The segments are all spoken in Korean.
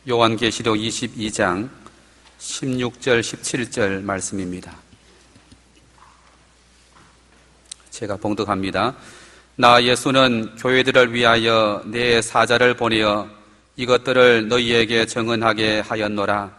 요한계시록 22장 16절 17절 말씀입니다. 제가 봉독합니다. 나 예수는 교회들을 위하여 내 사자를 보내어 이것들을 너희에게 증언하게 하였노라.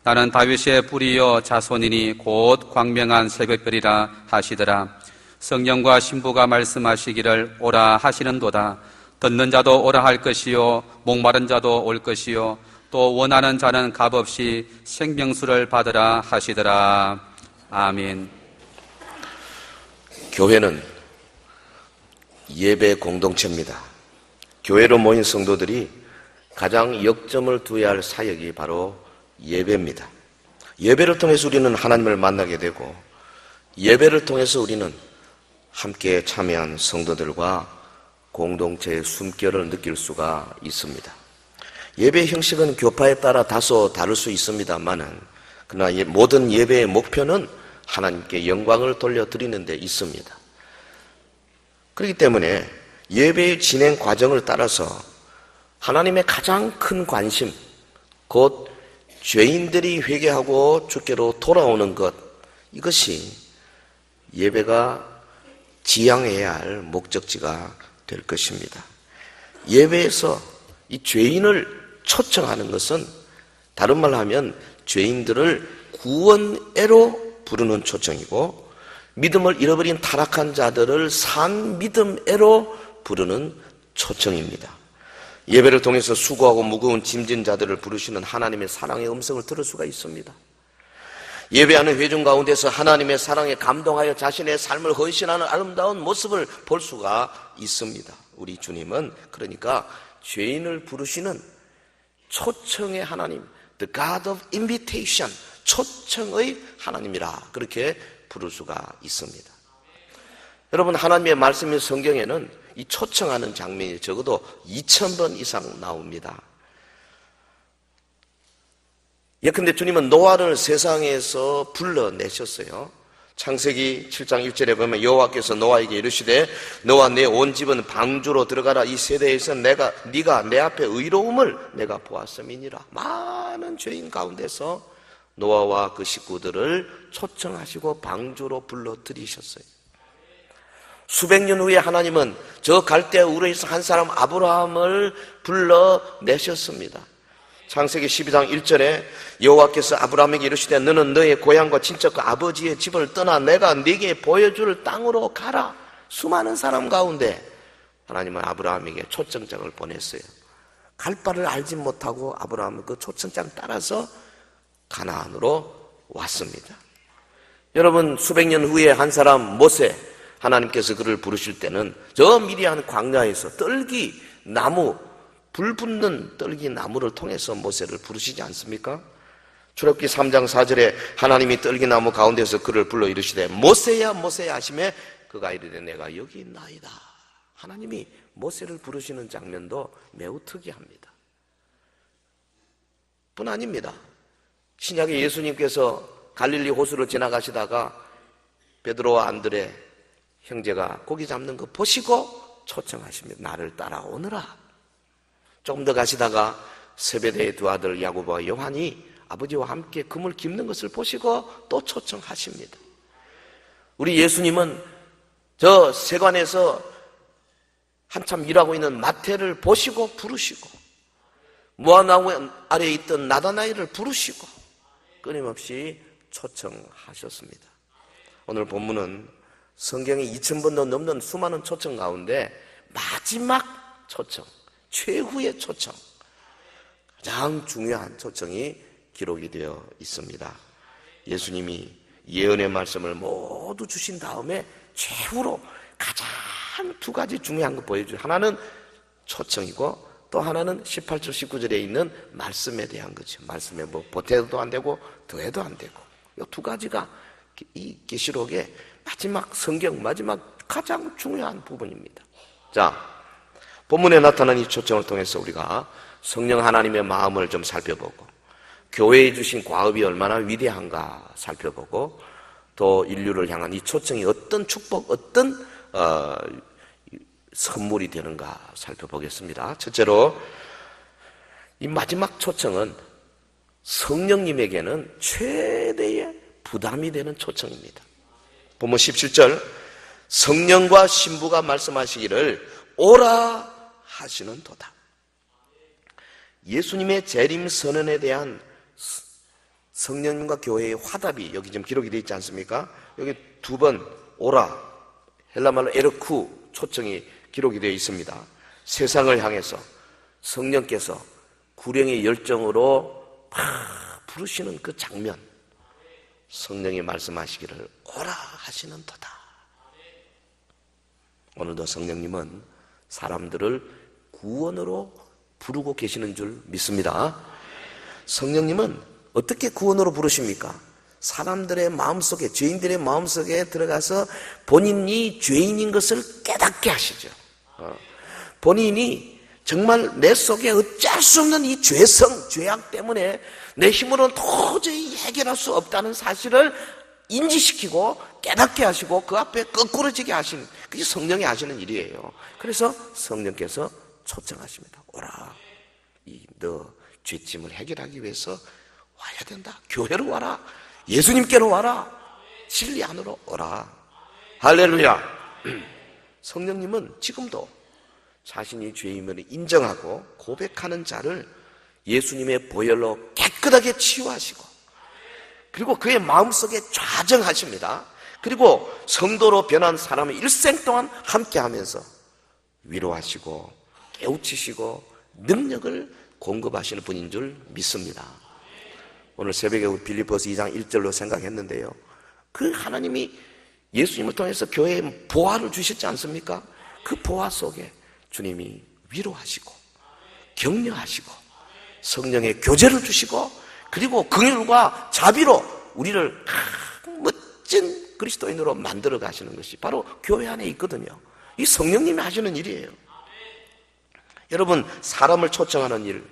나는 다윗의 뿌리요 자손이니 곧 광명한 새벽별이라 하시더라. 성령과 신부가 말씀하시기를 오라 하시는도다. 듣는 자도 오라 할 것이요 목마른 자도 올 것이요 또 원하는 자는 값없이 생명수를 받으라 하시더라. 아멘. 교회는 예배 공동체입니다. 교회로 모인 성도들이 가장 역점을 두어야 할 사역이 바로 예배입니다. 예배를 통해서 우리는 하나님을 만나게 되고, 예배를 통해서 우리는 함께 참여한 성도들과 공동체의 숨결을 느낄 수가 있습니다. 예배 형식은 교파에 따라 다소 다를 수 있습니다만은, 그러나 모든 예배의 목표는 하나님께 영광을 돌려드리는 데 있습니다. 그렇기 때문에 예배의 진행 과정을 따라서 하나님의 가장 큰 관심, 곧 죄인들이 회개하고 주께로 돌아오는 것, 이것이 예배가 지향해야 할 목적지가 될 것입니다. 예배에서 이 죄인을 초청하는 것은 다른 말로 하면 죄인들을 구원애로 부르는 초청이고, 믿음을 잃어버린 타락한 자들을 산 믿음애로 부르는 초청입니다. 예배를 통해서 수고하고 무거운 짐진 자들을 부르시는 하나님의 사랑의 음성을 들을 수가 있습니다. 예배하는 회중 가운데서 하나님의 사랑에 감동하여 자신의 삶을 헌신하는 아름다운 모습을 볼 수가 있습니다. 우리 주님은 그러니까 죄인을 부르시는 초청의 하나님, The God of Invitation, 초청의 하나님이라 그렇게 부를 수가 있습니다. 여러분, 하나님의 말씀인 성경에는 이 초청하는 장면이 적어도 2000번 이상 나옵니다. 예컨대 주님은 노아를 세상에서 불러내셨어요. 창세기 7장 1절에 보면 여호와께서 노아에게 이르시되 너와 내 온 집은 방주로 들어가라. 이 세대에서 네가 내 앞에 의로움을 내가 보았음이니라. 많은 죄인 가운데서 노아와 그 식구들을 초청하시고 방주로 불러들이셨어요. 수백 년 후에 하나님은 저 갈대아 우르에서 한 사람 아브라함을 불러내셨습니다. 창세기 12장 1절에 여호와께서 아브라함에게 이르시되 너는 너의 고향과 친척과 아버지의 집을 떠나 내가 네게 보여줄 땅으로 가라. 수많은 사람 가운데 하나님은 아브라함에게 초청장을 보냈어요. 갈 바를 알지 못하고 아브라함은 그 초청장 따라서 가나안으로 왔습니다. 여러분, 수백 년 후에 한 사람 모세, 하나님께서 그를 부르실 때는 저 미디안 광야에서 떨기 나무, 불 붙는 떨기 나무를 통해서 모세를 부르시지 않습니까? 출애굽기 3장 4절에 하나님이 떨기 나무 가운데서 그를 불러 이르시되 모세야 모세야 하시매 그가 이르되 내가 여기 있나이다. 하나님이 모세를 부르시는 장면도 매우 특이합니다. 뿐 아닙니다. 신약의 예수님께서 갈릴리 호수를 지나가시다가 베드로와 안드레 형제가 고기 잡는 거 보시고 초청하십니다. 나를 따라오너라. 조금 더 가시다가 세베대의 두 아들 야고보와 요한이 아버지와 함께 그물 깁는 것을 보시고 또 초청하십니다. 우리 예수님은 저 세관에서 한참 일하고 있는 마태를 보시고 부르시고, 무화과나무 아래에 있던 나다나엘을 부르시고 끊임없이 초청하셨습니다. 오늘 본문은 성경이 2000번도 넘는 수많은 초청 가운데 마지막 초청, 최후의 초청, 가장 중요한 초청이 기록이 되어 있습니다. 예수님이 예언의 말씀을 모두 주신 다음에 최후로 가장 두 가지 중요한 거 보여줘요. 하나는 초청이고 또 하나는 18절 19절에 있는 말씀에 대한 거죠. 말씀에 뭐 보태도 안 되고 더해도 안 되고, 이 두 가지가 이 계시록의 마지막 성경 마지막 가장 중요한 부분입니다. 자, 본문에 나타난 이 초청을 통해서 우리가 성령 하나님의 마음을 좀 살펴보고, 교회에 주신 과업이 얼마나 위대한가 살펴보고, 또 인류를 향한 이 초청이 어떤 축복, 어떤 선물이 되는가 살펴보겠습니다. 첫째로 이 마지막 초청은 성령님에게는 최대의 부담이 되는 초청입니다. 본문 17절, 성령과 신부가 말씀하시기를 오라 하시는 도다. 예수님의 재림 선언에 대한 성령님과 교회의 화답이 여기 지금 기록이 되어 있지 않습니까? 여기 두 번 오라, 헬라말로 에르쿠 초청이 기록이 되어 있습니다. 세상을 향해서 성령께서 구령의 열정으로 막 부르시는 그 장면, 성령이 말씀하시기를 오라 하시는 도다. 오늘도 성령님은 사람들을 구원으로 부르고 계시는 줄 믿습니다. 성령님은 어떻게 구원으로 부르십니까? 사람들의 마음속에, 죄인들의 마음속에 들어가서 본인이 죄인인 것을 깨닫게 하시죠. 본인이 정말 내 속에 어찌할 수 없는 이 죄성, 죄악 때문에 내 힘으로는 도저히 해결할 수 없다는 사실을 인지시키고 깨닫게 하시고 그 앞에 거꾸러지게 하시는, 그게 성령이 하시는 일이에요. 그래서 성령께서 초청하십니다. 오라, 너 죄짐을 해결하기 위해서 와야 된다. 교회로 와라. 예수님께로 와라. 진리 안으로 오라. 할렐루야. 성령님은 지금도 자신이 죄임을 인정하고 고백하는 자를 예수님의 보혈로 깨끗하게 치유하시고, 그리고 그의 마음속에 좌정하십니다. 그리고 성도로 변한 사람의 일생 동안 함께하면서 위로하시고 깨우치시고 능력을 공급하시는 분인 줄 믿습니다. 오늘 새벽에 우리 빌립보서 2장 1절로 생각했는데요, 그 하나님이 예수님을 통해서 교회에 보화를 주셨지 않습니까? 그 보화 속에 주님이 위로하시고 격려하시고 성령의 교제를 주시고, 그리고 긍휼과 자비로 우리를 멋진 그리스도인으로 만들어 가시는 것이 바로 교회 안에 있거든요. 이 성령님이 하시는 일이에요. 여러분, 사람을 초청하는 일,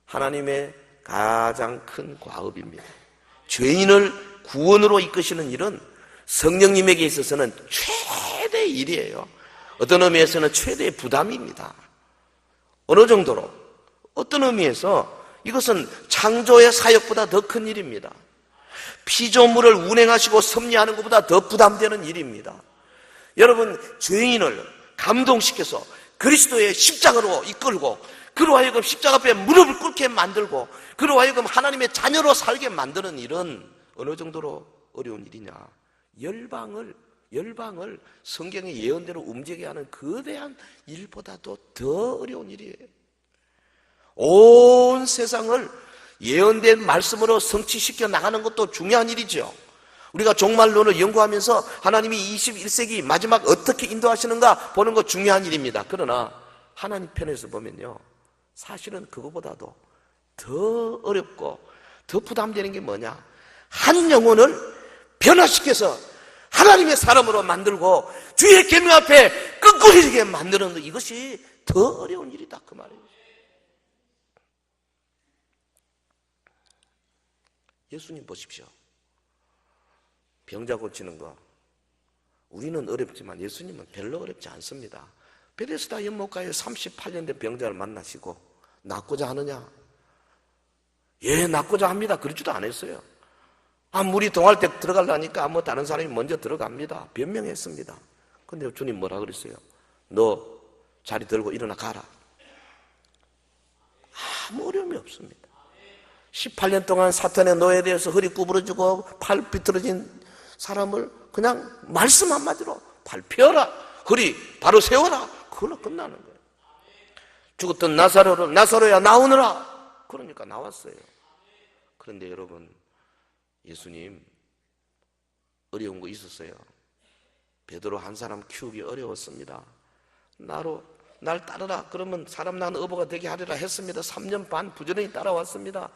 하나님의 가장 큰 과업입니다. 죄인을 구원으로 이끄시는 일은 성령님에게 있어서는 최대의 일이에요. 어떤 의미에서는 최대의 부담입니다. 어느 정도로? 어떤 의미에서 이것은 창조의 사역보다 더 큰 일입니다. 피조물을 운행하시고 섭리하는 것보다 더 부담되는 일입니다. 여러분, 죄인을 감동시켜서 그리스도의 십자가로 이끌고, 그로 하여금 십자가 앞에 무릎을 꿇게 만들고, 그로 하여금 하나님의 자녀로 살게 만드는 일은 어느 정도로 어려운 일이냐? 열방을 성경의 예언대로 움직이게 하는 거대한 일보다도 더 어려운 일이에요. 온 세상을 예언된 말씀으로 성취시켜 나가는 것도 중요한 일이죠. 우리가 종말론을 연구하면서 하나님이 21세기 마지막 어떻게 인도하시는가 보는 것 중요한 일입니다. 그러나 하나님 편에서 보면요, 사실은 그거보다도 더 어렵고 더 부담되는 게 뭐냐? 한 영혼을 변화시켜서 하나님의 사람으로 만들고 주의 계명 앞에 끄꾸리게 만드는 것, 이것이 더 어려운 일이다, 그 말이에요. 예수님 보십시오. 병자 고치는 거 우리는 어렵지만 예수님은 별로 어렵지 않습니다. 베데스다 연못가에 38년 된 병자를 만나시고 낫고자 하느냐? 예, 낫고자 합니다. 그러지도 않았어요. 물이 동할 때 들어가려니까 다른 사람이 먼저 들어갑니다. 변명했습니다. 근데 주님 뭐라 그랬어요? 너 자리 들고 일어나 가라. 아무 어려움이 없습니다. 18년 동안 사탄의 노예에 대해서 허리 구부러지고 팔 비틀어진 사람을 그냥 말씀 한마디로 팔 펴라, 허리 바로 세워라, 그걸로 끝나는 거예요. 죽었던 나사로야 나오느라. 그러니까 나왔어요. 그런데 여러분, 예수님 어려운 거 있었어요. 베드로 한 사람 키우기 어려웠습니다. 날 따르라 그러면 사람 낳은 어부가 되게 하리라 했습니다. 3년 반 부지런히 따라왔습니다.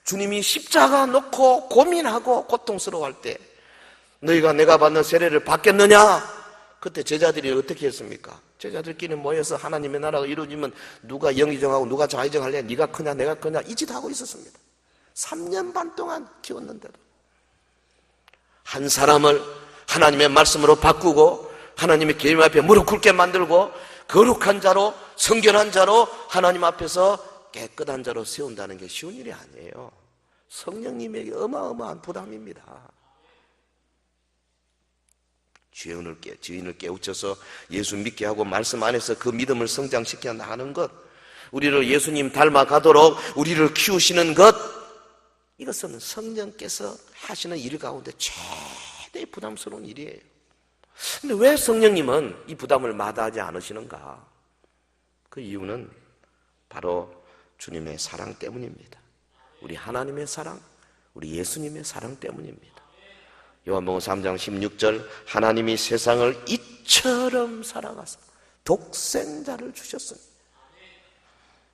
주님이 십자가 놓고 고민하고 고통스러워할 때 너희가 내가 받는 세례를 받겠느냐? 그때 제자들이 어떻게 했습니까? 제자들끼리 모여서 하나님의 나라가 이루어지면 누가 영의정하고 누가 좌의정할래? 네가 크냐 내가 크냐 이 짓 하고 있었습니다. 3년 반 동안 키웠는데도 한 사람을 하나님의 말씀으로 바꾸고 하나님의 계명 앞에 무릎 꿇게 만들고 거룩한 자로, 성결한 자로 하나님 앞에서 깨끗한 자로 세운다는 게 쉬운 일이 아니에요. 성령님에게 어마어마한 부담입니다. 주인을 깨우쳐서 예수 믿게 하고 말씀 안에서 그 믿음을 성장시켜 나가는 것, 우리를 예수님 닮아가도록 우리를 키우시는 것, 이것은 성령께서 하시는 일 가운데 최대의 부담스러운 일이에요. 근데 왜 성령님은 이 부담을 마다하지 않으시는가? 그 이유는 바로 주님의 사랑 때문입니다. 우리 하나님의 사랑, 우리 예수님의 사랑 때문입니다. 요한복음 3장 16절, 하나님이 세상을 이처럼 사랑하사 독생자를 주셨습니다.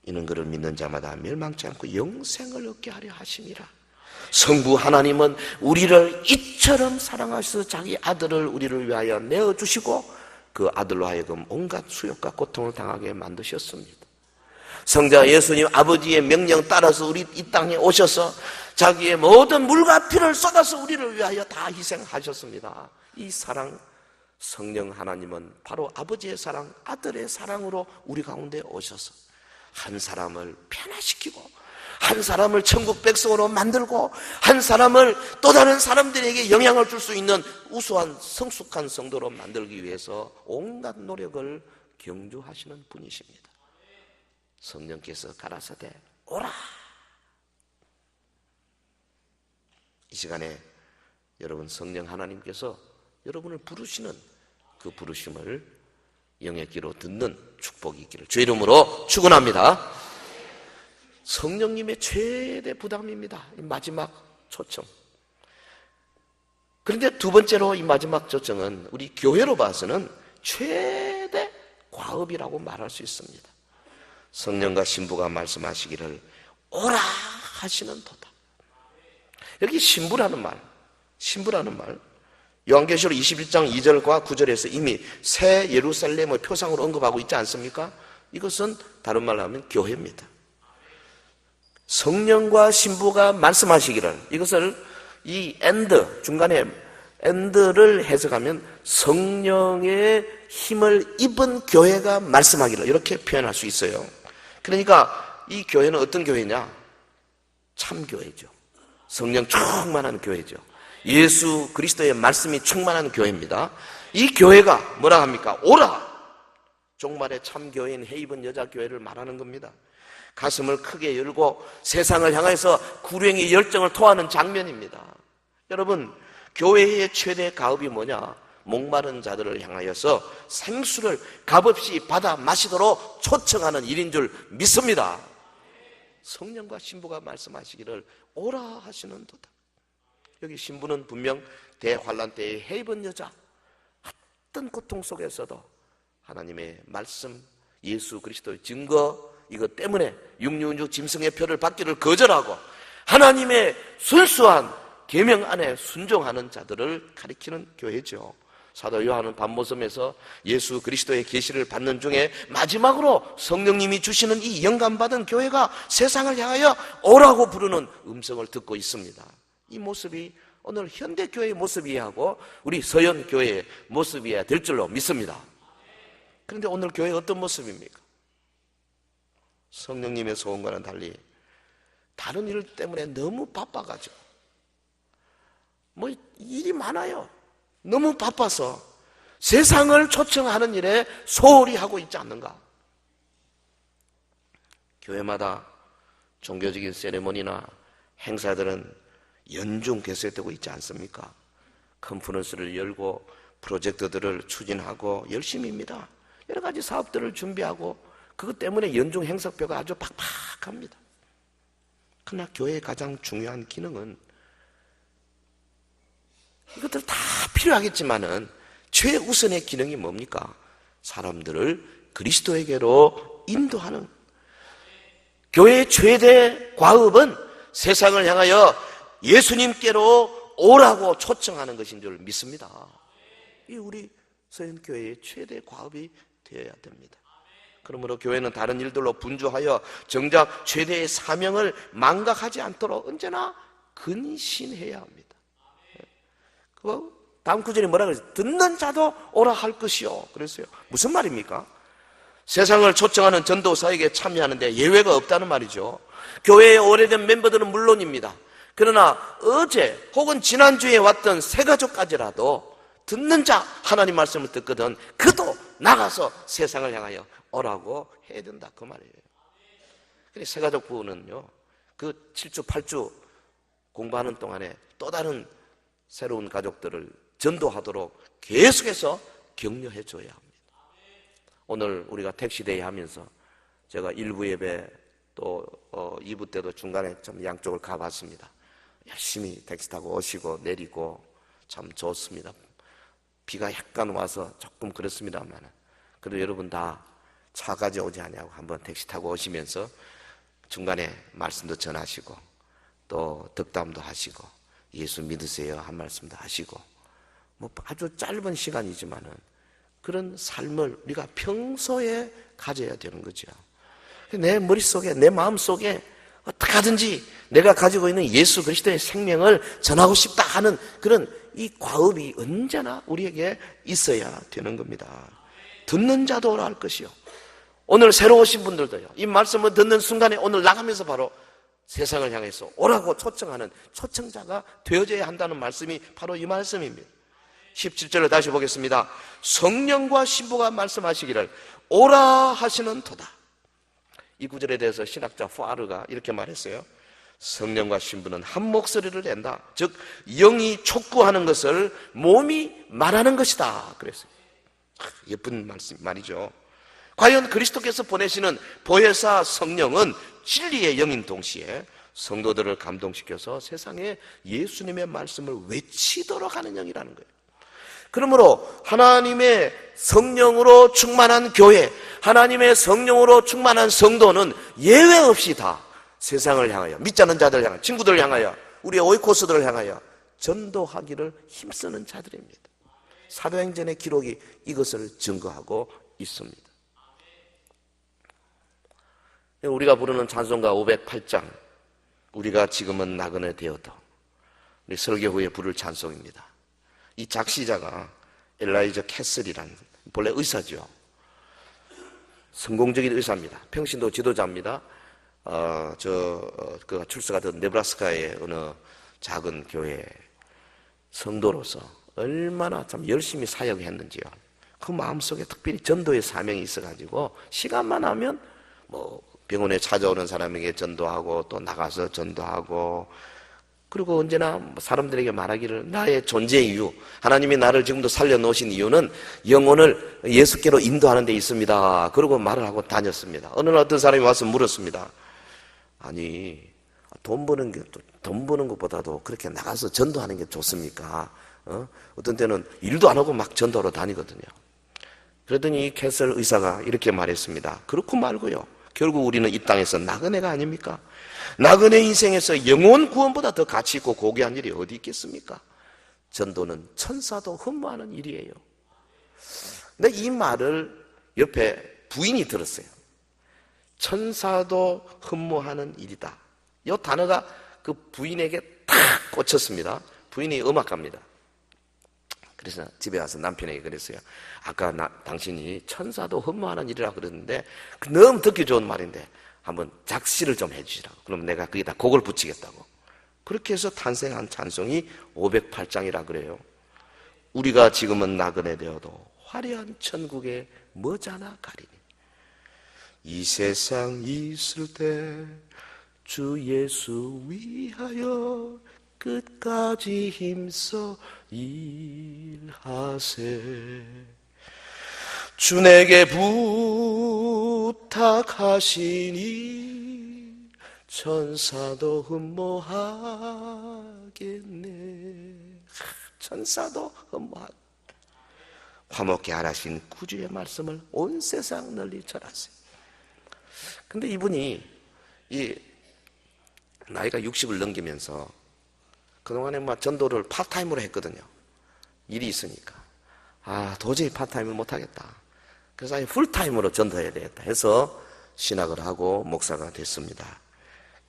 이는 그를 믿는 자마다 멸망치 않고 영생을 얻게 하려 하심이라. 성부 하나님은 우리를 이처럼 사랑하셔서 자기 아들을 우리를 위하여 내어주시고 그 아들로 하여금 온갖 수욕과 고통을 당하게 만드셨습니다. 성자 예수님 아버지의 명령 따라서 우리 이 땅에 오셔서 자기의 모든 물과 피를 쏟아서 우리를 위하여 다 희생하셨습니다. 이 사랑, 성령 하나님은 바로 아버지의 사랑, 아들의 사랑으로 우리 가운데 오셔서 한 사람을 변화시키고 한 사람을 천국 백성으로 만들고 한 사람을 또 다른 사람들에게 영향을 줄 수 있는 우수한 성숙한 성도로 만들기 위해서 온갖 노력을 경주하시는 분이십니다. 성령께서 가라사대 오라. 이 시간에 여러분, 성령 하나님께서 여러분을 부르시는 그 부르심을 영의 귀로 듣는 축복이 있기를 주의 이름으로 축원합니다. 성령님의 최대 부담입니다. 이 마지막 초청. 그런데 두 번째로 이 마지막 초청은 우리 교회로 봐서는 최대 과업이라고 말할 수 있습니다. 성령과 신부가 말씀하시기를 오라 하시는 도다. 여기 신부라는 말, 요한계시록 21장 2절과 9절에서 이미 새 예루살렘의 표상으로 언급하고 있지 않습니까? 이것은 다른 말로 하면 교회입니다. 성령과 신부가 말씀하시기를, 이것을 이 엔드, 중간에 엔드를 해석하면 성령의 힘을 입은 교회가 말씀하기를, 이렇게 표현할 수 있어요. 그러니까 이 교회는 어떤 교회냐? 참교회죠. 성령 충만한 교회죠. 예수 그리스도의 말씀이 충만한 교회입니다. 이 교회가 뭐라 합니까? 오라! 종말의 참교회인 헤이븐 여자교회를 말하는 겁니다. 가슴을 크게 열고 세상을 향해서 구령의 열정을 토하는 장면입니다. 여러분, 교회의 최대 가업이 뭐냐? 목마른 자들을 향하여서 생수를 값없이 받아 마시도록 초청하는 일인 줄 믿습니다. 성령과 신부가 말씀하시기를 오라 하시는 도다. 여기 신부는 분명 대환란 때의 헤이븐 여자, 어떤 고통 속에서도 하나님의 말씀, 예수 그리스도의 증거, 이것 때문에 육류은죽 짐승의 표를 받기를 거절하고 하나님의 순수한 계명 안에 순종하는 자들을 가리키는 교회죠. 사도 요한은 밤모섬에서 예수 그리스도의 계시를 받는 중에 마지막으로 성령님이 주시는 이 영감받은 교회가 세상을 향하여 오라고 부르는 음성을 듣고 있습니다. 이 모습이 오늘 현대교회의 모습이야 하고 우리 서현교회의 모습이어야 될 줄로 믿습니다. 그런데 오늘 교회 어떤 모습입니까? 성령님의 소원과는 달리 다른 일 때문에 너무 바빠가지고 일이 많아요. 너무 바빠서 세상을 초청하는 일에 소홀히 하고 있지 않는가? 교회마다 종교적인 세레모니나 행사들은 연중 개최되고 있지 않습니까? 컨퍼런스를 열고 프로젝트들을 추진하고 열심히입니다. 여러 가지 사업들을 준비하고 그것 때문에 연중 행사표가 아주 팍팍합니다. 그러나 교회의 가장 중요한 기능은 이것들 다 필요하겠지만은 최우선의 기능이 뭡니까? 사람들을 그리스도에게로 인도하는, 교회의 최대 과업은 세상을 향하여 예수님께로 오라고 초청하는 것인 줄 믿습니다. 이 우리 서현교회의 최대 과업이 되어야 됩니다. 그러므로 교회는 다른 일들로 분주하여 정작 최대의 사명을 망각하지 않도록 언제나 근신해야 합니다. 다음 구절에 뭐라 그랬어요? 듣는 자도 오라 할 것이요. 그랬어요. 무슨 말입니까? 세상을 초청하는 전도사에게 참여하는데 예외가 없다는 말이죠. 교회의 오래된 멤버들은 물론입니다. 그러나 어제 혹은 지난주에 왔던 새가족까지라도 듣는 자, 하나님 말씀을 듣거든 그도 나가서 세상을 향하여 오라고 해야 된다 그 말이에요. 그래서 새가족 부부는요, 그 7주 8주 공부하는 동안에 또 다른 새로운 가족들을 전도하도록 계속해서 격려해 줘야 합니다. 오늘 우리가 택시데이 하면서 제가 1부 예배 또 2부 때도 중간에 좀 양쪽을 가봤습니다. 열심히 택시 타고 오시고 내리고 참 좋습니다. 비가 약간 와서 조금 그렇습니다만 그래도 여러분 다 차 가져오지 않냐고 한번 택시 타고 오시면서 중간에 말씀도 전하시고 또 덕담도 하시고 예수 믿으세요 한 말씀도 하시고 뭐 아주 짧은 시간이지만은 그런 삶을 우리가 평소에 가져야 되는 거죠. 내 머릿속에 내 마음속에 어떻게 하든지 내가 가지고 있는 예수 그리스도의 생명을 전하고 싶다 하는 그런 이 과업이 언제나 우리에게 있어야 되는 겁니다. 듣는 자도 오라 할 것이요. 오늘 새로 오신 분들도요, 이 말씀을 듣는 순간에 오늘 나가면서 바로 세상을 향해서 오라고 초청하는 초청자가 되어져야 한다는 말씀이 바로 이 말씀입니다. 17절을 다시 보겠습니다. 성령과 신부가 말씀하시기를 오라 하시는 도다. 이 구절에 대해서 신학자 파르가 이렇게 말했어요. 성령과 신부는 한 목소리를 낸다. 즉 영이 촉구하는 것을 몸이 말하는 것이다 그랬어요. 예쁜 말이죠. 과연 그리스도께서 보내시는 보혜사 성령은 진리의 영인 동시에 성도들을 감동시켜서 세상에 예수님의 말씀을 외치도록 하는 영이라는 거예요. 그러므로 하나님의 성령으로 충만한 교회, 하나님의 성령으로 충만한 성도는 예외 없이 다 세상을 향하여, 믿지 않는 자들을 향하여, 친구들을 향하여, 우리의 오이코스들을 향하여 전도하기를 힘쓰는 자들입니다. 사도행전의 기록이 이것을 증거하고 있습니다. 우리가 부르는 찬송가 508장, 우리가 지금은 나그네 되어도, 우리 설교 후에 부를 찬송입니다. 이 작시자가 엘라이저 캐슬이라는 본래 의사죠. 성공적인 의사입니다. 평신도 지도자입니다. 그가 출세가던 네브라스카의 어느 작은 교회 성도로서 얼마나 참 열심히 사역했는지요. 그 마음속에 특별히 전도의 사명이 있어가지고 시간만 하면 뭐 병원에 찾아오는 사람에게 전도하고 또 나가서 전도하고 그리고 언제나 사람들에게 말하기를 나의 존재 이유, 하나님이 나를 지금도 살려놓으신 이유는 영혼을 예수께로 인도하는 데 있습니다. 그러고 말을 하고 다녔습니다. 어느 날 어떤 사람이 와서 물었습니다. 아니 돈 버는 것보다도 그렇게 나가서 전도하는 게 좋습니까? 어떤 때는 일도 안 하고 막 전도하러 다니거든요. 그러더니 이 캐슬 의사가 이렇게 말했습니다. 그렇고 말고요. 결국 우리는 이 땅에서 나그네가 아닙니까? 나그네 인생에서 영혼 구원보다 더 가치 있고 고귀한 일이 어디 있겠습니까? 전도는 천사도 흠모하는 일이에요. 근데 이 말을 옆에 부인이 들었어요. 천사도 흠모하는 일이다. 이 단어가 그 부인에게 탁 꽂혔습니다. 부인이 음악가입니다. 그래서 집에 와서 남편에게 그랬어요. 아까 당신이 천사도 흠모하는 일이라고 그랬는데 너무 듣기 좋은 말인데 한번 작시를 좀 해주시라고. 그럼 내가 거기다 곡을 붙이겠다고. 그렇게 해서 탄생한 찬송이 508장이라 그래요. 우리가 지금은 나그네 되어도 화려한 천국에 머지않아 가리니 이 세상 있을 때 주 예수 위하여 끝까지 힘써 일하세. 주 내게 부탁하시니 천사도 흠모하겠네. 천사도 흠모하겠네. 화목케 하라신 구주의 말씀을 온 세상 널리 전하세요. 근데 이분이 이 나이가 60을 넘기면서 그동안에 막 전도를 파트타임으로 했거든요. 일이 있으니까. 도저히 파트타임을 못하겠다. 그래서 아예 풀타임으로 전도해야 되겠다 해서 신학을 하고 목사가 됐습니다.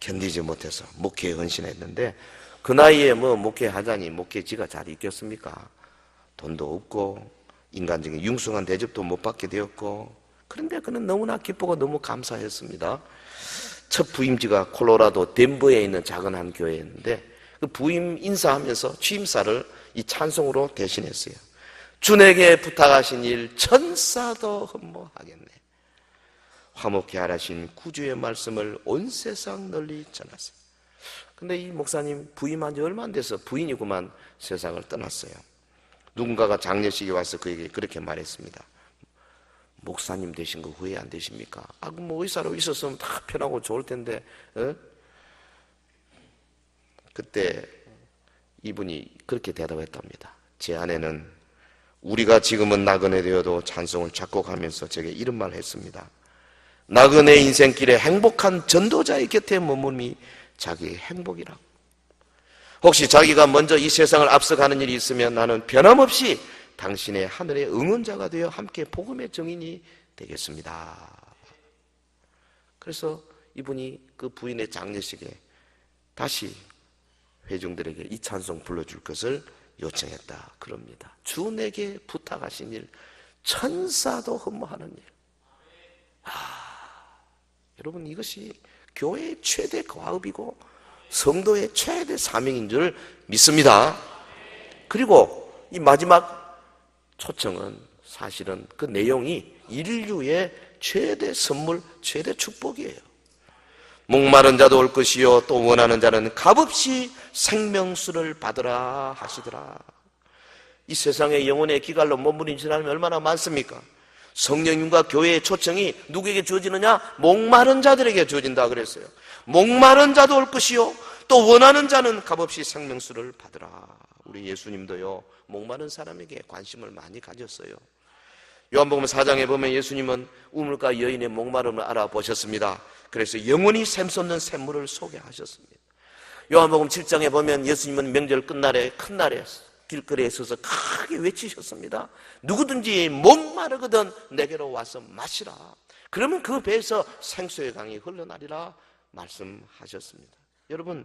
견디지 못해서 목회에 헌신했는데 그 나이에 뭐 목회하자니 목회지가 잘 있겠습니까? 돈도 없고 인간적인 융숭한 대접도 못 받게 되었고 그런데 그는 너무나 기쁘고 너무 감사했습니다. 첫 부임지가 콜로라도 덴버에 있는 작은 한 교회였는데 그 부임 인사하면서 취임사를 이 찬송으로 대신했어요. 주 내게 부탁하신 일 천사도 흠모하겠네. 화목케 하라신 구주의 말씀을 온 세상 널리 전하세요. 근데 이 목사님 부임한 지 얼마 안 돼서 부인이구만 세상을 떠났어요. 누군가가 장례식에 와서 그에게 그렇게 말했습니다. 목사님 되신 거 후회 안 되십니까? 뭐 의사로 있었으면 다 편하고 좋을 텐데, 그때 이분이 그렇게 대답했답니다. 제 아내는 우리가 지금은 나그네 되어도 찬송을 작곡하면서 제게 이런 말을 했습니다. 나그네 인생길에 행복한 전도자의 곁에 머물미 자기의 행복이라고. 혹시 자기가 먼저 이 세상을 앞서가는 일이 있으면 나는 변함없이 당신의 하늘의 응원자가 되어 함께 복음의 증인이 되겠습니다. 그래서 이분이 그 부인의 장례식에 다시 회중들에게 이 찬송 불러줄 것을 요청했다 그럽니다. 주 내게 부탁하신 일 천사도 흠모하는 일. 여러분, 이것이 교회의 최대 과업이고 성도의 최대 사명인 줄 믿습니다. 그리고 이 마지막 초청은 사실은 그 내용이 인류의 최대 선물, 최대 축복이에요. 목마른 자도 올 것이요 또 원하는 자는 값없이 생명수를 받으라 하시더라. 이 세상의 영혼의 기갈로 머무른 사람이 얼마나 많습니까? 성령님과 교회의 초청이 누구에게 주어지느냐? 목마른 자들에게 주어진다 그랬어요. 목마른 자도 올 것이요 또 원하는 자는 값없이 생명수를 받으라. 우리 예수님도요 목마른 사람에게 관심을 많이 가졌어요. 요한복음 4장에 보면 예수님은 우물가 여인의 목마름을 알아보셨습니다. 그래서 영원히 샘솟는 샘물을 소개하셨습니다. 요한복음 7장에 보면 예수님은 명절 끝날에 큰 날에 길거리에 서서 크게 외치셨습니다. 누구든지 목마르거든 내게로 와서 마시라. 그러면 그 배에서 생수의 강이 흘러나리라 말씀하셨습니다. 여러분,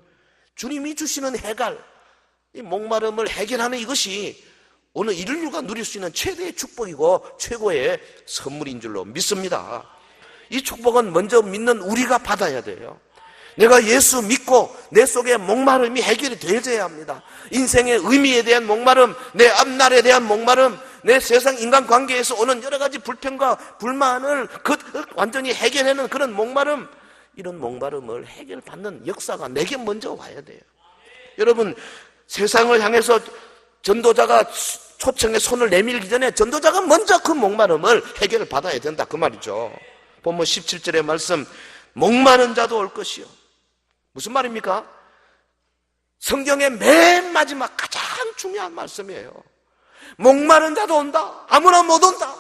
주님이 주시는 해갈, 이 목마름을 해결하는 이것이 오늘 인류가 누릴 수 있는 최대의 축복이고 최고의 선물인 줄로 믿습니다. 이 축복은 먼저 믿는 우리가 받아야 돼요. 내가 예수 믿고 내 속에 목마름이 해결이 되어야 합니다. 인생의 의미에 대한 목마름, 내 앞날에 대한 목마름, 내 세상 인간관계에서 오는 여러 가지 불평과 불만을 완전히 해결하는 그런 목마름, 이런 목마름을 해결받는 역사가 내게 먼저 와야 돼요. 여러분, 세상을 향해서 전도자가 초청에 손을 내밀기 전에 전도자가 먼저 그 목마름을 해결받아야 된다 그 말이죠. 본문 17절의 말씀, 목마른 자도 올 것이요. 무슨 말입니까? 성경의 맨 마지막 가장 중요한 말씀이에요. 목마른 자도 온다. 아무나 못 온다.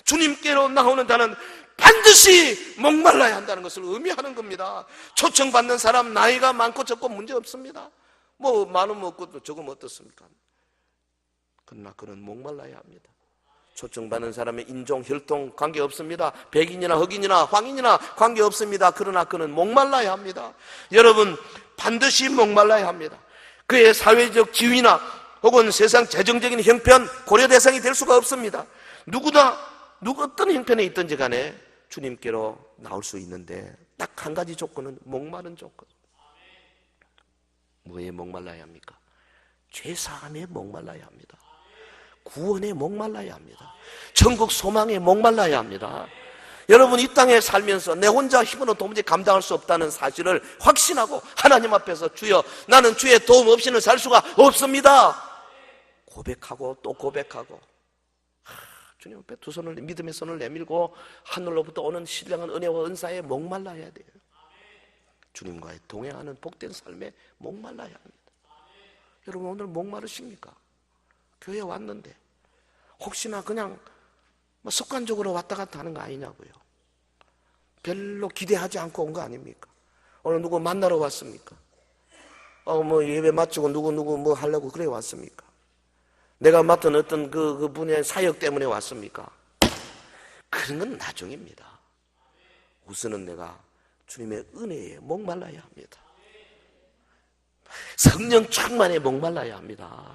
주님께로 나오는 자는 반드시 목말라야 한다는 것을 의미하는 겁니다. 초청받는 사람 나이가 많고 적고 문제없습니다. 뭐 많으면 없고 적으면 어떻습니까? 그러나 그는 목말라야 합니다. 초청받는 사람의 인종, 혈통 관계없습니다. 백인이나 흑인이나 황인이나 관계없습니다. 그러나 그는 목말라야 합니다. 여러분, 반드시 목말라야 합니다. 그의 사회적 지위나 혹은 세상 재정적인 형편 고려 대상이 될 수가 없습니다. 누구나 어떤 형편에 있든지 간에 주님께로 나올 수 있는데 딱 한 가지 조건은 목마른 조건. 뭐에 목말라야 합니까? 죄사함에 목말라야 합니다. 구원에 목말라야 합니다. 천국 소망에 목말라야 합니다. 여러분, 이 땅에 살면서 내 혼자 힘으로 도무지 감당할 수 없다는 사실을 확신하고 하나님 앞에서 주여 나는 주의 도움 없이는 살 수가 없습니다 고백하고 또 고백하고 주님 앞에 두 손을 믿음의 손을 내밀고 하늘로부터 오는 신령한 은혜와 은사에 목말라야 돼요. 주님과의 동행하는 복된 삶에 목말라야 합니다. 여러분, 오늘 목마르십니까? 교회에 왔는데 혹시나 그냥 습관적으로 왔다 갔다 하는 거 아니냐고요. 별로 기대하지 않고 온 거 아닙니까? 오늘 누구 만나러 왔습니까? 예배 마치고 누구 뭐 하려고 그래 왔습니까? 내가 맡은 어떤 그 분야의 사역 때문에 왔습니까? 그런 건 나중입니다. 우선은 내가 주님의 은혜에 목말라야 합니다. 성령 충만에 목말라야 합니다.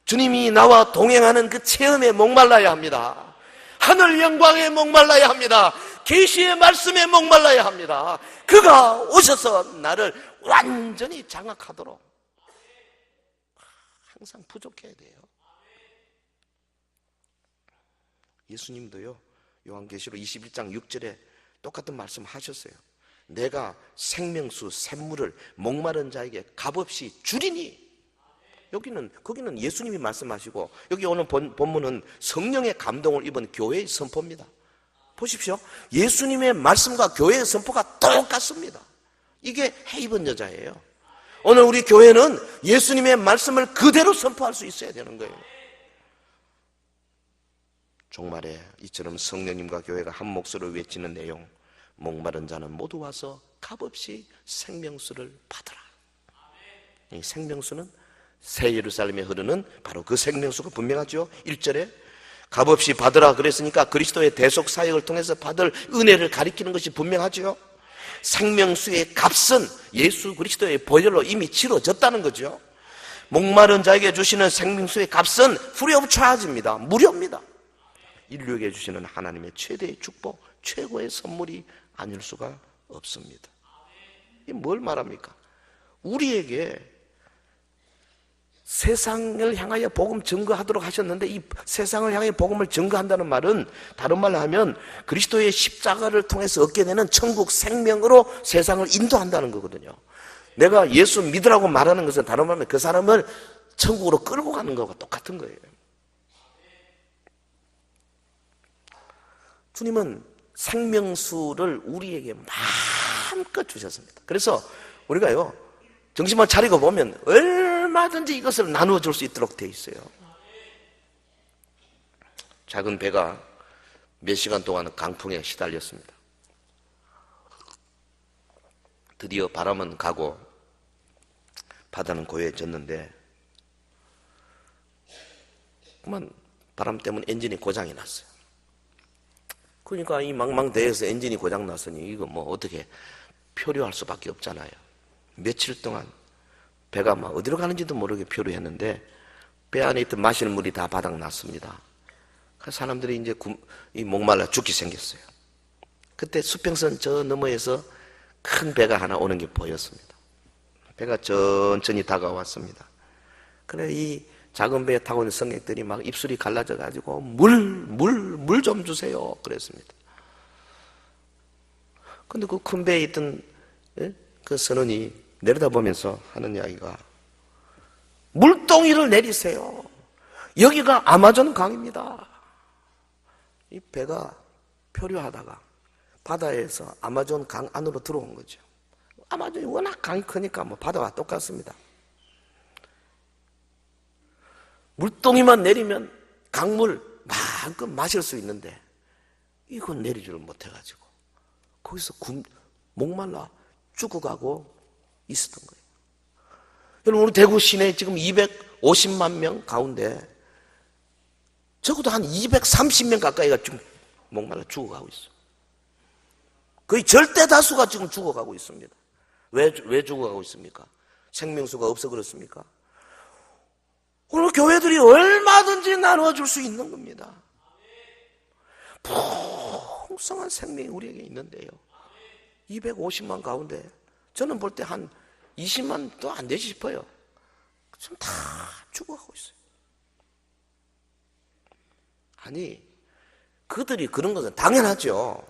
주님이 나와 동행하는 그 체험에 목말라야 합니다. 하늘 영광에 목말라야 합니다. 계시의 말씀에 목말라야 합니다. 그가 오셔서 나를 완전히 장악하도록 항상 부족해야 돼요. 예수님도요, 요한계시록 21장 6절에 똑같은 말씀 하셨어요. 내가 생명수 샘물을 목마른 자에게 값없이 주리니. 거기는 예수님이 말씀하시고, 여기 오늘 본문은 성령의 감동을 입은 교회의 선포입니다. 보십시오. 예수님의 말씀과 교회의 선포가 똑같습니다. 이게 해입은 여자예요. 오늘 우리 교회는 예수님의 말씀을 그대로 선포할 수 있어야 되는 거예요. 종말에 이처럼 성령님과 교회가 한 목소리로 외치는 내용, 목마른 자는 모두 와서 값없이 생명수를 받으라. 이 생명수는 새 예루살렘에 흐르는 바로 그 생명수가 분명하죠. 1절에 값없이 받으라 그랬으니까 그리스도의 대속 사역을 통해서 받을 은혜를 가리키는 것이 분명하죠. 생명수의 값은 예수 그리스도의 보혈로 이미 치러졌다는 거죠. 목마른 자에게 주시는 생명수의 값은 free of charge입니다. 무료입니다. 인류에게 주시는 하나님의 최대의 축복, 최고의 선물이 아닐 수가 없습니다. 이게 뭘 말합니까? 우리에게 세상을 향하여 복음 증거하도록 하셨는데, 이 세상을 향해 복음을 증거한다는 말은 다른 말로 하면 그리스도의 십자가를 통해서 얻게 되는 천국 생명으로 세상을 인도한다는 거거든요. 내가 예수 믿으라고 말하는 것은 다른 말로 하면 그 사람을 천국으로 끌고 가는 것과 똑같은 거예요. 주님은 생명수를 우리에게 마음껏 주셨습니다. 그래서 우리가요, 정신만 차리고 보면 얼마든지 이것을 나누어 줄 수 있도록 돼 있어요. 작은 배가 몇 시간 동안 강풍에 시달렸습니다. 드디어 바람은 가고 바다는 고요해졌는데, 그만 바람 때문에 엔진이 고장이 났어요. 그러니까 이 망망대해에서 엔진이 고장 났으니 이거 뭐 어떻게 표류할 수밖에 없잖아요. 며칠 동안 배가 막 어디로 가는지도 모르게 표류했는데 배 안에 있던 마실 물이 다 바닥 났습니다. 그래서 사람들이 이제 이 목말라 죽기 생겼어요. 그때 수평선 저 너머에서 큰 배가 하나 오는 게 보였습니다. 배가 천천히 다가왔습니다. 그래 이 작은 배에 타고 있는 승객들이 막 입술이 갈라져 가지고 물 좀 주세요 그랬습니다. 근데 그 큰 배에 있던 그 선원이 내려다보면서 하는 이야기가, 물동이를 내리세요. 여기가 아마존 강입니다. 이 배가 표류하다가 바다에서 아마존 강 안으로 들어온 거죠. 아마존이 워낙 강이 크니까 뭐 바다와 똑같습니다. 물동이만 내리면 강물 마음껏 마실 수 있는데 이건 내리지를 못해가지고 거기서 목말라 죽어가고 있었던 거예요. 여러분, 우리 대구 시내에 지금 250만 명 가운데 적어도 한 230명 가까이가 지금 목말라 죽어가고 있어요. 거의 절대 다수가 지금 죽어가고 있습니다. 왜 죽어가고 있습니까? 생명수가 없어 그렇습니까? 오늘 교회들이 얼마든지 나누어줄 수 있는 겁니다. 풍성한 생명이 우리에게 있는데요, 250만 가운데 저는 볼 때 한 20만도 안 되지 싶어요. 지금 다 죽어가고 있어요. 아니, 그들이 그런 것은 당연하죠.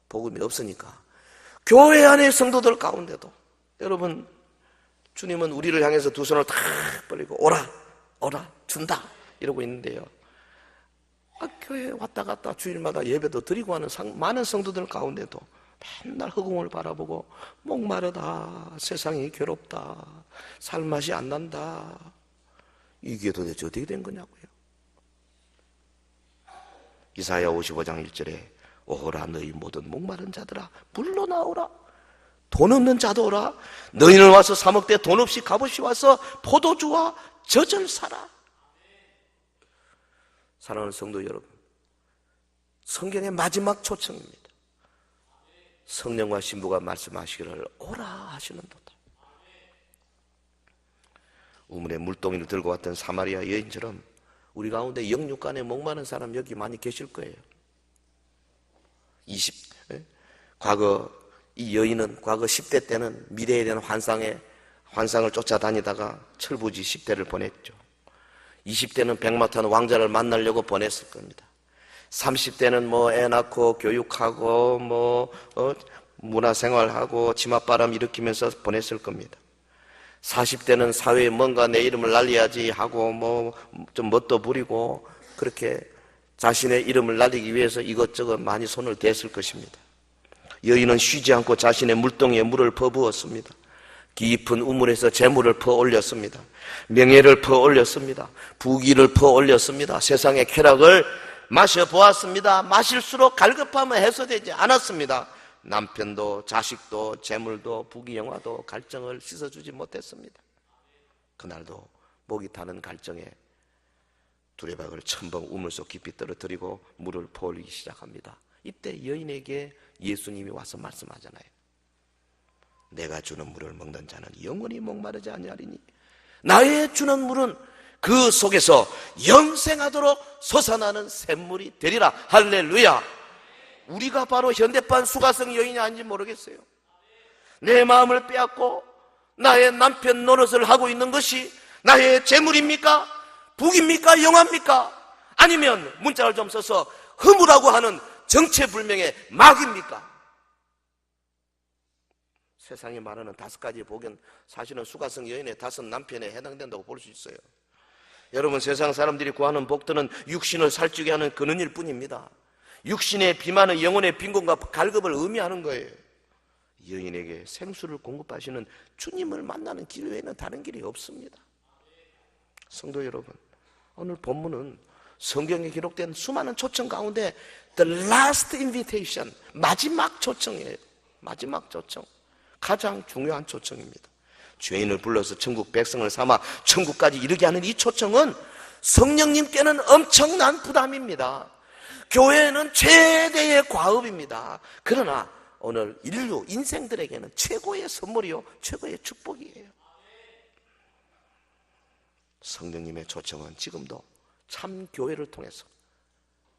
복음이 없으니까. 교회 안의 성도들 가운데도 여러분, 주님은 우리를 향해서 두 손을 탁 벌리고 오라 준다 이러고 있는데요, 교회에 왔다 갔다 주일마다 예배도 드리고 하는 많은 성도들 가운데도 맨날 허공을 바라보고 목마르다, 세상이 괴롭다, 살맛이 안 난다, 이게 도대체 어떻게 된 거냐고요. 이사야 55장 1절에 오라 너희 모든 목마른 자들아 물러 나오라, 돈 없는 자도 오라, 너희는 와서 사 먹되 돈 없이 값없이 와서 포도주와 젖을 사라. 사랑하는 성도 여러분, 성경의 마지막 초청입니다. 성령과 신부가 말씀하시기를 오라 하시는도다. 우물에 물동이를 들고 왔던 사마리아 여인처럼 우리 가운데 영육간에 목마른 사람 여기 많이 계실 거예요. 과거 이 여인은 과거 10대 때는 미래에 대한 환상을 쫓아다니다가 철부지 10대를 보냈죠. 20대는 백마탄 왕자를 만나려고 보냈을 겁니다. 30대는 뭐 애 낳고 교육하고 문화생활하고 치맛바람 일으키면서 보냈을 겁니다. 40대는 사회에 뭔가 내 이름을 날려야지 하고 좀 멋도 부리고 그렇게 자신의 이름을 날리기 위해서 이것저것 많이 손을 댔을 것입니다. 여인은 쉬지 않고 자신의 물동이에 물을 퍼부었습니다. 깊은 우물에서 재물을 퍼 올렸습니다. 명예를 퍼 올렸습니다. 부귀를 퍼 올렸습니다. 세상의 쾌락을 마셔보았습니다. 마실수록 갈급함은 해소되지 않았습니다. 남편도 자식도 재물도 부귀영화도 갈증을 씻어주지 못했습니다. 그날도 목이 타는 갈증에 두레박을 첨벙 우물 속 깊이 떨어뜨리고 물을 퍼올리기 시작합니다. 이때 여인에게 예수님이 와서 말씀하잖아요. 내가 주는 물을 먹는 자는 영원히 목마르지 아니하리니 나의 주는 물은 그 속에서 영생하도록 솟아나는 샘물이 되리라. 할렐루야. 우리가 바로 현대판 수가성 여인이 아닌지 모르겠어요. 내 마음을 빼앗고 나의 남편 노릇을 하고 있는 것이 나의 재물입니까? 북입니까? 영화입니까? 아니면 문자를 좀 써서 허무라고 하는 정체불명의 마귀입니까? 세상이 말하는 5가지 복은 사실은 수가성 여인의 5 남편에 해당된다고 볼 수 있어요. 여러분, 세상 사람들이 구하는 복들은 육신을 살찌게 하는 그는 뿐입니다. 육신의 비만은 영혼의 빈곤과 갈급을 의미하는 거예요. 여인에게 생수를 공급하시는 주님을 만나는 길 외에는 다른 길이 없습니다. 성도 여러분, 오늘 본문은 성경에 기록된 수많은 초청 가운데 The last invitation, 마지막 초청이에요. 마지막 초청, 가장 중요한 초청입니다. 죄인을 불러서 천국 백성을 삼아 천국까지 이르게 하는 이 초청은 성령님께는 엄청난 부담입니다. 교회는 최대의 과업입니다. 그러나 오늘 인류 인생들에게는 최고의 선물이요 최고의 축복이에요. 성령님의 초청은 지금도 참 교회를 통해서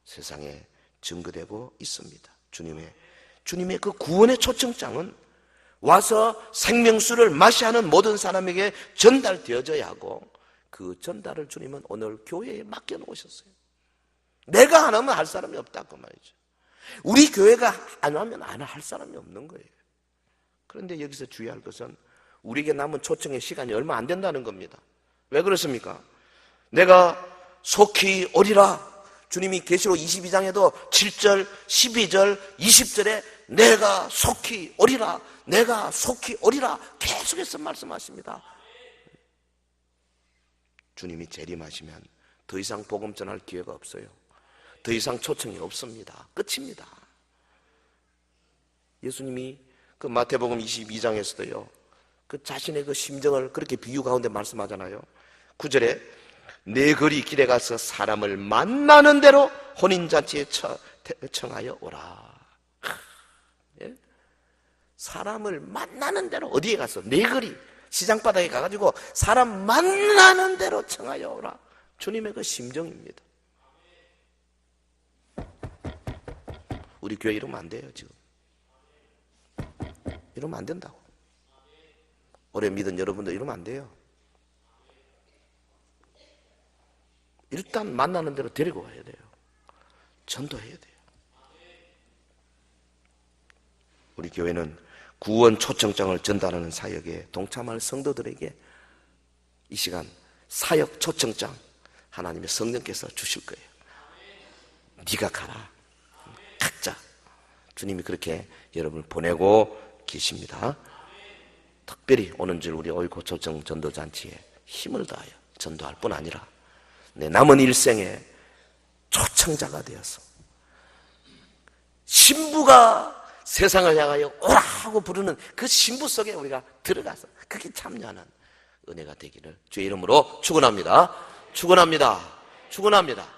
세상에 증거되고 있습니다. 주님의 그 구원의 초청장은 와서 생명수를 마셔야 하는 모든 사람에게 전달되어져야 하고, 그 전달을 주님은 오늘 교회에 맡겨놓으셨어요. 내가 안 하면 할 사람이 없다고 말이죠. 우리 교회가 안 하면 안 할 사람이 없는 거예요. 그런데 여기서 주의할 것은 우리에게 남은 초청의 시간이 얼마 안 된다는 겁니다. 왜 그렇습니까? 내가 속히 오리라. 주님이 계시록 22장에도 7절, 12절, 20절에 내가 속히 오리라, 내가 속히 오리라 계속해서 말씀하십니다. 주님이 재림하시면 더 이상 복음 전할 기회가 없어요. 더 이상 초청이 없습니다. 끝입니다. 예수님이 그 마태복음 22장에서도요, 그 자신의 그 심정을 그렇게 비유 가운데 말씀하잖아요. 9절에 내 거리 길에 가서 사람을 만나는 대로 혼인잔치에 청하여 오라. 예? 사람을 만나는 대로 어디에 가서 내 거리 시장바닥에 가가지고 사람 만나는 대로 청하여 오라. 주님의 그 심정입니다. 우리 교회 이러면 안 돼요. 지금 이러면 안 된다고. 오래 믿은 여러분들 이러면 안 돼요. 일단 만나는 대로 데리고 와야 돼요. 전도해야 돼요. 우리 교회는 구원 초청장을 전달하는 사역에 동참할 성도들에게 이 시간 사역 초청장 하나님의 성령께서 주실 거예요. 네가 가라. 각자 주님이 그렇게 여러분을 보내고 계십니다. 특별히 오는 줄 우리 어이고 초청 전도잔치에 힘을 다하여 전도할 뿐 아니라 내 남은 일생에 초청자가 되어서 신부가 세상을 향하여 오라고 부르는 그 신부 속에 우리가 들어가서 그렇게 참여하는 은혜가 되기를 주의 이름으로 축원합니다. 축원합니다. 축원합니다.